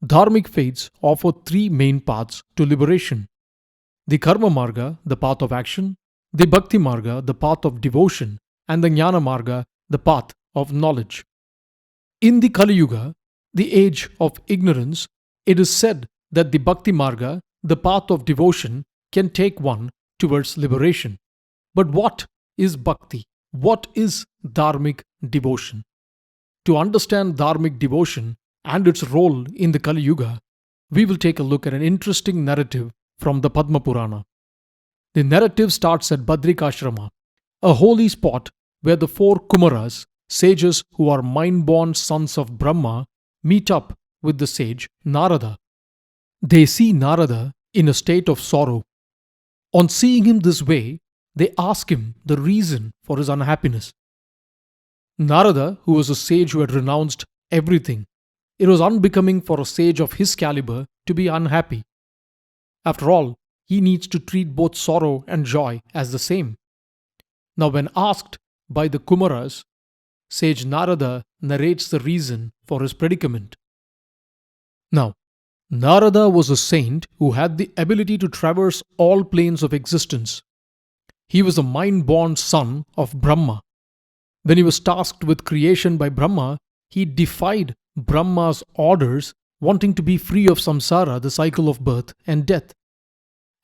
Dharmic faiths offer three main paths to liberation: the karma marga, the path of action; the bhakti marga, the path of devotion; and the gnana marga, the path of knowledge. In the Kali Yuga, the age of ignorance, it is said that the bhakti marga, the path of devotion, can take one towards liberation. But what is bhakti? What is dharmic devotion? To understand dharmic devotion and its role in the Kali Yuga, we will take a look at an interesting narrative from the Padma Purana. The narrative starts at Badrikashrama, a holy spot where the four Kumaras, sages who are mind-born sons of Brahma, meet up with the sage Narada. They see Narada in a state of sorrow. On seeing him this way, they ask him the reason for his unhappiness. Narada, who was a sage who had renounced everything, it was unbecoming for a sage of his caliber to be unhappy. After all, he needs to treat both sorrow and joy as the same. Now, when asked by the Kumaras, sage Narada narrates the reason for his predicament. Now, Narada was a saint who had the ability to traverse all planes of existence. He was a mind-born son of Brahma. When he was tasked with creation by Brahma, he defied Brahma's orders, wanting to be free of samsara, the cycle of birth and death.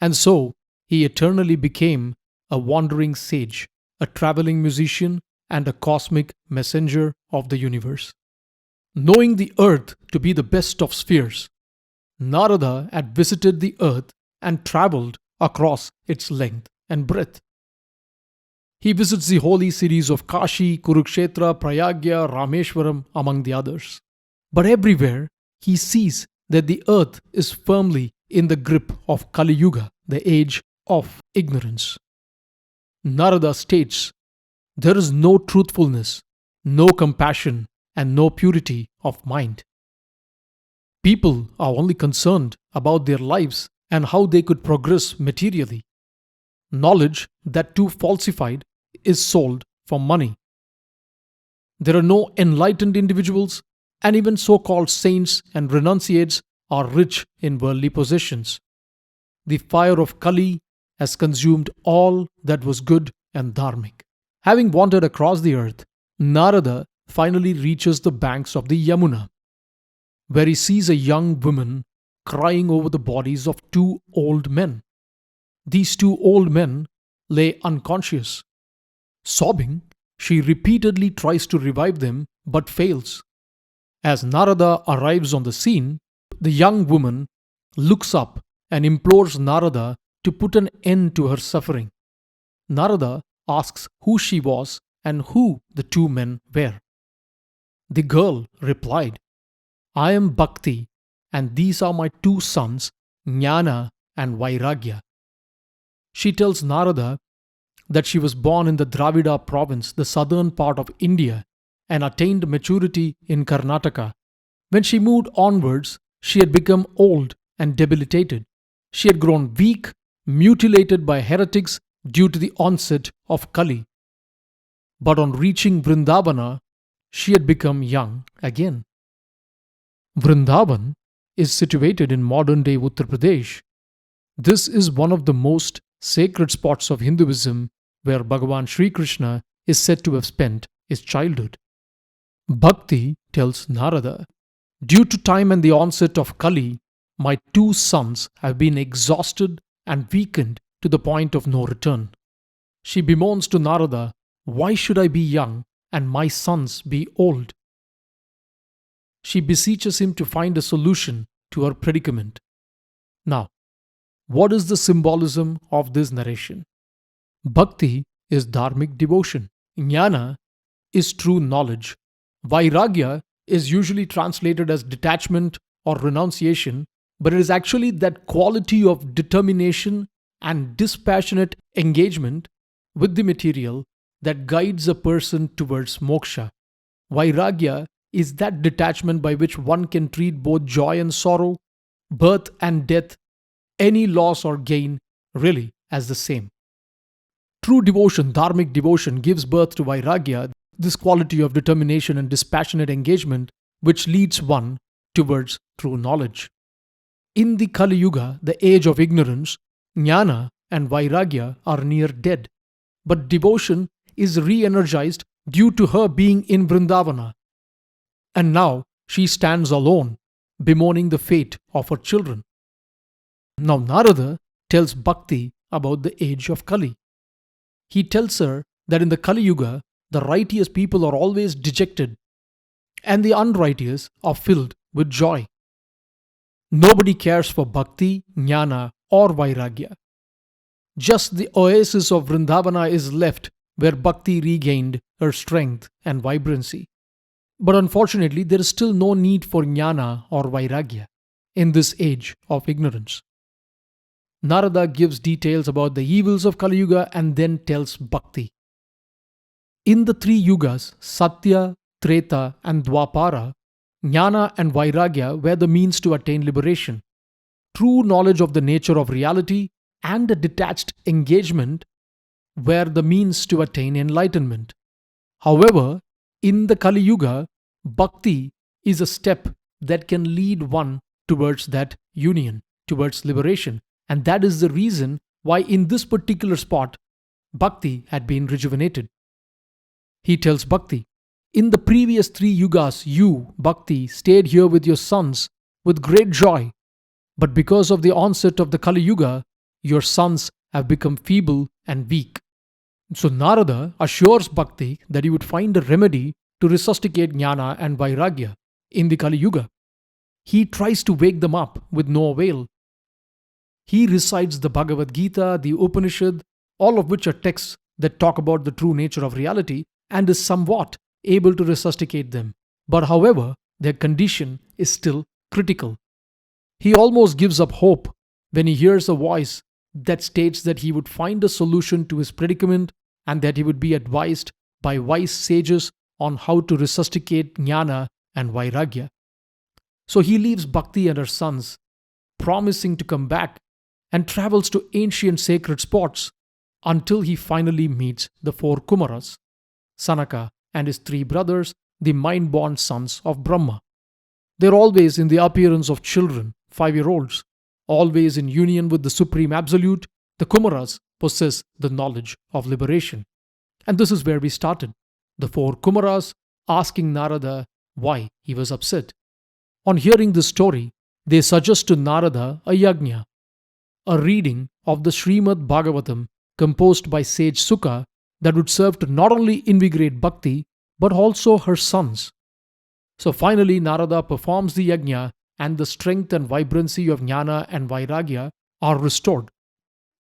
And so, he eternally became a wandering sage, a traveling musician, and a cosmic messenger of the universe. Knowing the earth to be the best of spheres, Narada had visited the earth and travelled across its length and breadth. He visits the holy cities of Kashi, Kurukshetra, Prayagya, Rameshwaram, among the others. But everywhere, he sees that the earth is firmly in the grip of Kali Yuga, the age of ignorance. Narada states, there is no truthfulness, no compassion, and no purity of mind. People are only concerned about their lives and how they could progress materially. Knowledge, that too falsified, is sold for money. There are no enlightened individuals, and even so-called saints and renunciates are rich in worldly possessions. The fire of Kali has consumed all that was good and dharmic. Having wandered across the earth, Narada finally reaches the banks of the Yamuna, where he sees a young woman crying over the bodies of two old men. These two old men lay unconscious. Sobbing, she repeatedly tries to revive them but fails. As Narada arrives on the scene, the young woman looks up and implores Narada to put an end to her suffering. Narada asks who she was and who the two men were. The girl replied, I am Bhakti, and these are my two sons, Gnana and Vairagya. She tells Narada that she was born in the Dravida province, the southern part of India, and attained maturity in Karnataka. When she moved onwards, she had become old and debilitated. She had grown weak, mutilated by heretics due to the onset of Kali. But on reaching Vrindavana, she had become young again. Vrindavan is situated in modern-day Uttar Pradesh. This is one of the most sacred spots of Hinduism where Bhagavan Sri Krishna is said to have spent his childhood. Bhakti tells Narada, due to time and the onset of Kali, my two sons have been exhausted and weakened to the point of no return. She bemoans to Narada, why should I be young and my sons be old? She beseeches him to find a solution to her predicament. Now, what is the symbolism of this narration? Bhakti is dharmic devotion. Gnana is true knowledge. Vairagya is usually translated as detachment or renunciation, but it is actually that quality of determination and dispassionate engagement with the material that guides a person towards moksha. Vairagya is that detachment by which one can treat both joy and sorrow, birth and death, any loss or gain, really as the same. True devotion, dharmic devotion, gives birth to Vairagya, this quality of determination and dispassionate engagement which leads one towards true knowledge. In the Kali Yuga, the age of ignorance, gnana and vairagya are near dead, but devotion is re-energized due to her being in Vrindavana. And now she stands alone, bemoaning the fate of her children. Now Narada tells Bhakti about the age of Kali. He tells her that in the Kali Yuga, the righteous people are always dejected and the unrighteous are filled with joy. Nobody cares for Bhakti, gnana or vairagya. Just the oasis of Vrindavana is left where Bhakti regained her strength and vibrancy. But unfortunately, there is still no need for gnana or vairagya in this age of ignorance. Narada gives details about the evils of Kali Yuga and then tells Bhakti. In the three yugas, Satya, Treta and Dwapara, gnana and vairagya were the means to attain liberation. True knowledge of the nature of reality and a detached engagement were the means to attain enlightenment. However, in the Kali Yuga, Bhakti is a step that can lead one towards that union, towards liberation. And that is the reason why in this particular spot, Bhakti had been rejuvenated. He tells Bhakti, in the previous three yugas, you, Bhakti, stayed here with your sons with great joy. But because of the onset of the Kali Yuga, your sons have become feeble and weak. So Narada assures Bhakti that he would find a remedy to resuscitate gnana and vairagya in the Kali Yuga. He tries to wake them up with no avail. He recites the Bhagavad Gita, the Upanishad, all of which are texts that talk about the true nature of reality and is somewhat able to resuscitate them. But however, their condition is still critical. He almost gives up hope when he hears a voice that states that he would find a solution to his predicament and that he would be advised by wise sages on how to resuscitate gnana and vairagya. So he leaves Bhakti and her sons, promising to come back, and travels to ancient sacred spots until he finally meets the four Kumaras, Sanaka and his three brothers, the mind-born sons of Brahma. They're always in the appearance of children, 5-year-olds, always in union with the Supreme Absolute. The Kumaras possess the knowledge of liberation. And this is where we started. The four Kumaras asking Narada why he was upset. On hearing this story, they suggest to Narada a yajna, a reading of the Srimad Bhagavatam composed by sage Sukha that would serve to not only invigorate Bhakti but also her sons. So finally Narada performs the yajna and the strength and vibrancy of gnana and vairagya are restored.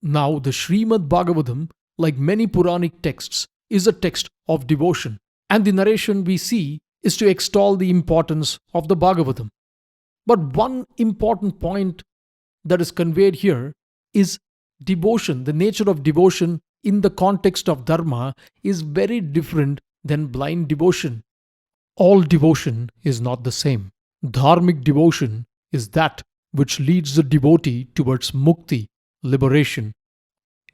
Now the Srimad Bhagavatam, like many Puranic texts, is a text of devotion, and the narration we see is to extol the importance of the Bhagavatam. But one important point that is conveyed here is devotion. The nature of devotion in the context of Dharma is very different than blind devotion. All devotion is not the same. Dharmic devotion is that which leads the devotee towards mukti, liberation.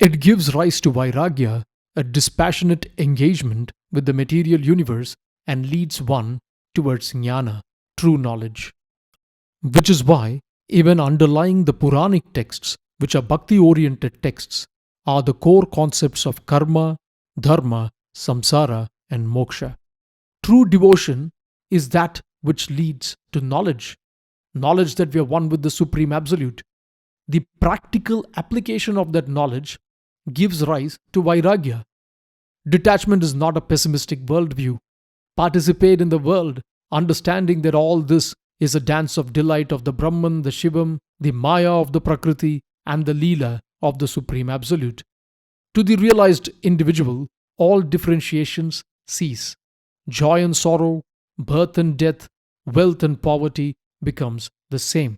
It gives rise to vairagya, a dispassionate engagement with the material universe, and leads one towards gnana, true knowledge. Which is why, even underlying the Puranic texts, which are bhakti-oriented texts, are the core concepts of karma, dharma, samsara, and moksha. True devotion is that which leads to knowledge, knowledge that we are one with the Supreme Absolute. The practical application of that knowledge gives rise to vairagya. Detachment is not a pessimistic worldview. Participate in the world, understanding that all this is a dance of delight of the Brahman, the Shivam, the Maya of the Prakriti, and the Leela of the Supreme Absolute. To the realized individual, all differentiations cease. Joy and sorrow, birth and death, wealth and poverty becomes the same.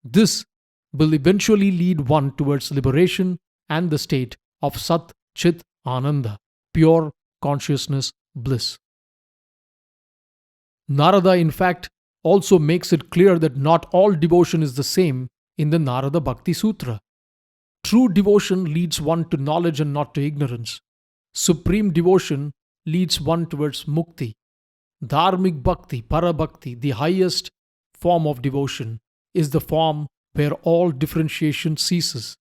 This will eventually lead one towards liberation and the state of Sat Chit Ananda, pure consciousness bliss. Narada, in fact, also makes it clear that not all devotion is the same in the Narada Bhakti Sutra. True devotion leads one to knowledge and not to ignorance. Supreme devotion leads one towards mukti. Dharmic bhakti, para bhakti, the highest form of devotion is the form where all differentiation ceases.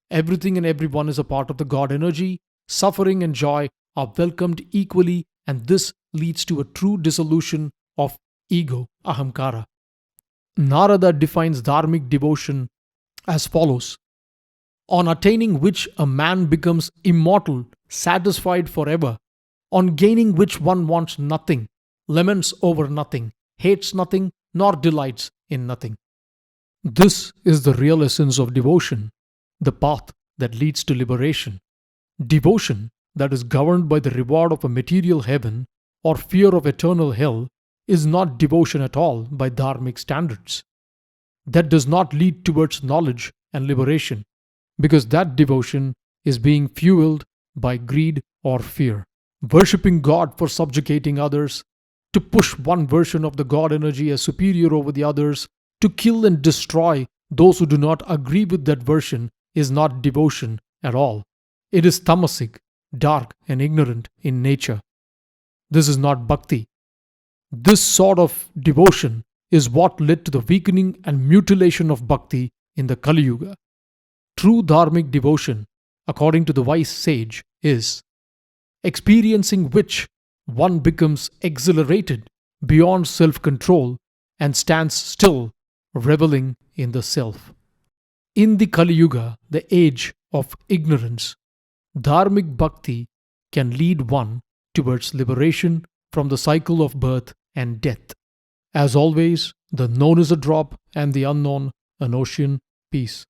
Everything and everyone is a part of the God energy. Suffering and joy are welcomed equally, and this leads to a true dissolution of ego, ahamkara. Narada defines dharmic devotion as follows: on attaining which a man becomes immortal, satisfied forever, on gaining which one wants nothing, laments over nothing, hates nothing, nor delights in nothing. This is the real essence of devotion, the path that leads to liberation. Devotion that is governed by the reward of a material heaven or fear of eternal hell is not devotion at all by dharmic standards. That does not lead towards knowledge and liberation, because that devotion is being fueled by greed or fear. Worshipping God for subjugating others, to push one version of the God energy as superior over the others, to kill and destroy those who do not agree with that version is not devotion at all. It is tamasic, dark and ignorant in nature. This is not bhakti. This sort of devotion is what led to the weakening and mutilation of bhakti in the Kali Yuga. True dharmic devotion, according to the wise sage, is experiencing which one becomes exhilarated beyond self-control and stands still, reveling in the self. In the Kali Yuga, the age of ignorance, dharmic bhakti can lead one towards liberation from the cycle of birth and death. As always, the known is a drop and the unknown an ocean. Peace.